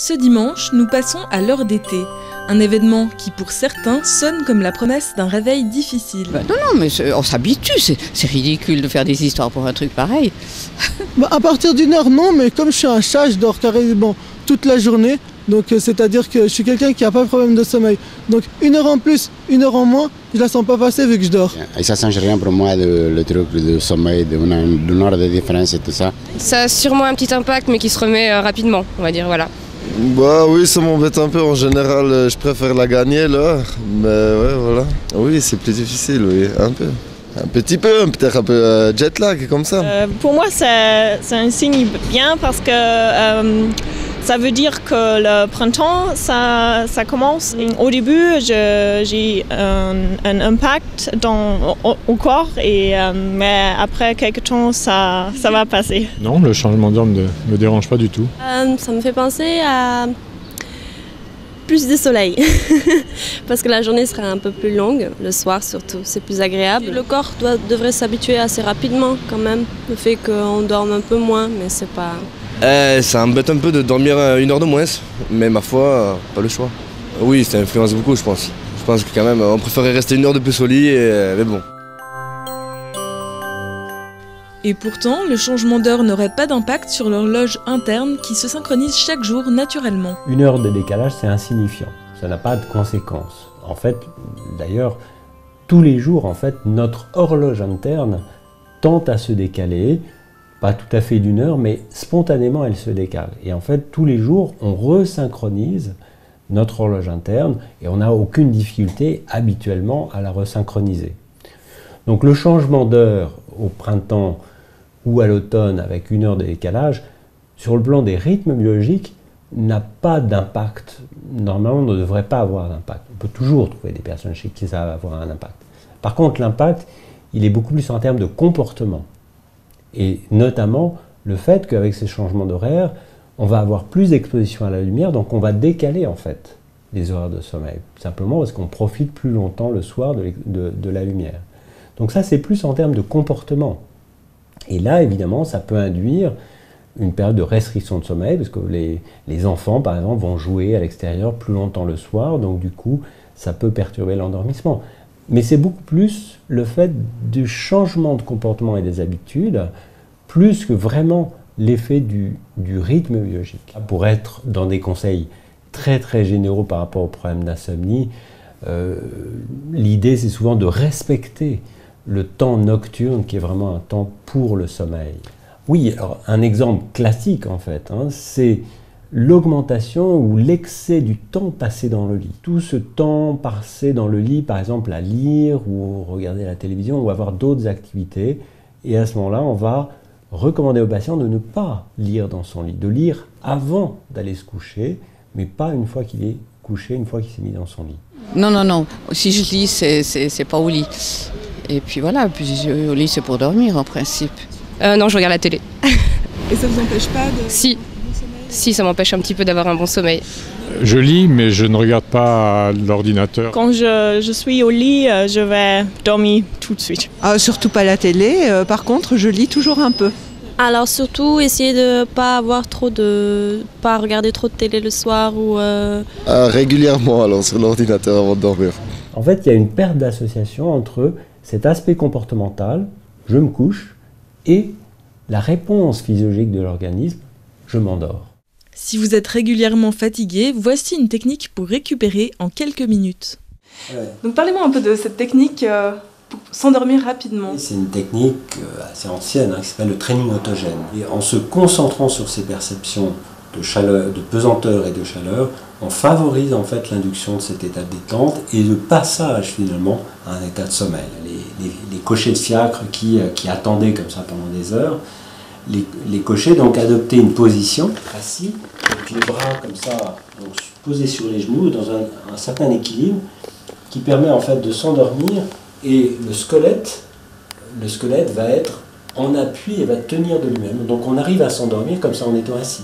Ce dimanche, nous passons à l'heure d'été, un événement qui pour certains sonne comme la promesse d'un réveil difficile. Non, mais on s'habitue, c'est ridicule de faire des histoires pour un truc pareil. À partir d'une heure, non, mais comme je suis un chat, je dors carrément toute la journée. Donc c'est-à-dire que je suis quelqu'un qui n'a pas de problème de sommeil. Donc une heure en plus, une heure en moins, je la sens pas passer vu que je dors. Et ça ne change rien pour moi, le truc de sommeil, d'une heure de différence et tout ça. Ça a sûrement un petit impact, mais qui se remet rapidement, on va dire, voilà. Bah oui, ça m'embête un peu. En général, je préfère la gagner l'heure. Mais ouais, voilà. Oui, c'est plus difficile, oui, un peu. Un petit peu, peut-être un peu jet lag, comme ça. Pour moi, c'est un signe bien parce que ça veut dire que le printemps, ça commence. Au début, j'ai un impact au corps, mais après quelques temps, ça va passer. Non, le changement d'heure ne me dérange pas du tout. Ça me fait penser à plus de soleil, parce que la journée sera un peu plus longue, le soir surtout, c'est plus agréable. Le corps devrait s'habituer assez rapidement quand même, le fait qu'on dorme un peu moins, mais c'est pas... Ça embête un peu de dormir une heure de moins, mais ma foi, pas le choix. Oui, ça influence beaucoup, je pense. Je pense que quand même, on préférait rester une heure de plus au lit, mais bon. Et pourtant, le changement d'heure n'aurait pas d'impact sur l'horloge interne qui se synchronise chaque jour naturellement. Une heure de décalage, c'est insignifiant. Ça n'a pas de conséquences. En fait, d'ailleurs, tous les jours, en fait, notre horloge interne tend à se décaler, pas tout à fait d'une heure, mais spontanément, elle se décale. Et en fait, tous les jours, on resynchronise notre horloge interne et on n'a aucune difficulté habituellement à la resynchroniser. Donc le changement d'heure au printemps ou à l'automne avec une heure de décalage, sur le plan des rythmes biologiques, n'a pas d'impact. Normalement, on ne devrait pas avoir d'impact. On peut toujours trouver des personnes chez qui ça va avoir un impact. Par contre, l'impact, il est beaucoup plus en termes de comportement. Et notamment, le fait qu'avec ces changements d'horaire, on va avoir plus d'exposition à la lumière, donc on va décaler en fait les horaires de sommeil. Simplement parce qu'on profite plus longtemps le soir de la lumière. Donc ça, c'est plus en termes de comportement. Et là, évidemment, ça peut induire une période de restriction de sommeil, parce que les enfants, par exemple, vont jouer à l'extérieur plus longtemps le soir, donc du coup, ça peut perturber l'endormissement. Mais c'est beaucoup plus le fait du changement de comportement et des habitudes, plus que vraiment l'effet du rythme biologique. Pour être dans des conseils très très généraux par rapport au problème d'insomnie, l'idée c'est souvent de respecter le temps nocturne qui est vraiment un temps pour le sommeil. Oui, alors un exemple classique en fait, c'est l'augmentation ou l'excès du temps passé dans le lit. Tout ce temps passé dans le lit, par exemple à lire ou regarder la télévision ou avoir d'autres activités, et à ce moment-là, on va recommander au patient de ne pas lire dans son lit, de lire avant d'aller se coucher, mais pas une fois qu'il est couché, une fois qu'il s'est mis dans son lit. Non, si je lis, c'est pas au lit. Et puis voilà, au lit c'est pour dormir en principe. Non, je regarde la télé. Et ça vous empêche pas de... Si, ça m'empêche un petit peu d'avoir un bon sommeil. Je lis, mais je ne regarde pas l'ordinateur. Quand je suis au lit, je vais dormir tout de suite. Surtout pas la télé, par contre, je lis toujours un peu. Alors surtout, essayer de pas regarder trop de télé le soir ou... Régulièrement, alors, sur l'ordinateur avant de dormir. En fait, il y a une perte d'association entre cet aspect comportemental, je me couche, et la réponse physiologique de l'organisme, je m'endors. Si vous êtes régulièrement fatigué, voici une technique pour récupérer en quelques minutes. Donc parlez-moi un peu de cette technique pour s'endormir rapidement. C'est une technique assez ancienne qui s'appelle le training autogène. Et en se concentrant sur ces perceptions de chaleur, de pesanteur et de chaleur, on favorise en fait l'induction de cet état de détente et le passage finalement à un état de sommeil. Les cochers de fiacre qui attendaient comme ça pendant des heures, les cochers donc adoptaient une position assis, avec les bras comme ça donc, posés sur les genoux dans un certain équilibre qui permet en fait de s'endormir, et le squelette va être en appui et va tenir de lui-même. Donc on arrive à s'endormir comme ça en étant assis.